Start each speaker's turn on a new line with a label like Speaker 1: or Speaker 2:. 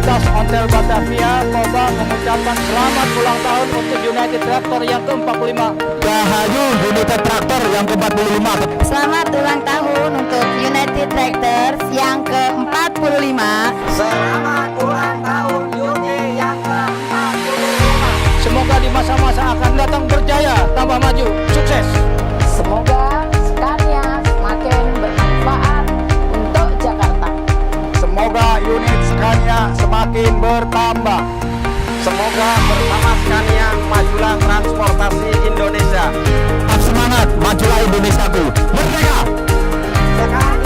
Speaker 1: Komunitas Ontel Batavia Koba mengucapkan selamat ulang tahun untuk United Tractor yang ke-45.
Speaker 2: Rahayu United Tractor yang ke-45.
Speaker 3: Selamat ulang tahun untuk United Tractors yang ke-45.
Speaker 4: Selamat ulang tahun Uni yang ke-45.
Speaker 1: Semoga di masa-masa akan datang berjaya, tambah maju, sukses.
Speaker 3: Semoga Scania semakin bermanfaat untuk Jakarta.
Speaker 2: Semoga unit Scania semakin bertambah.
Speaker 4: Semoga bersama Scania majulah transportasi Indonesia.
Speaker 2: Tetap semangat, majulah Indonesiaku. Merdeka!
Speaker 4: Sekarang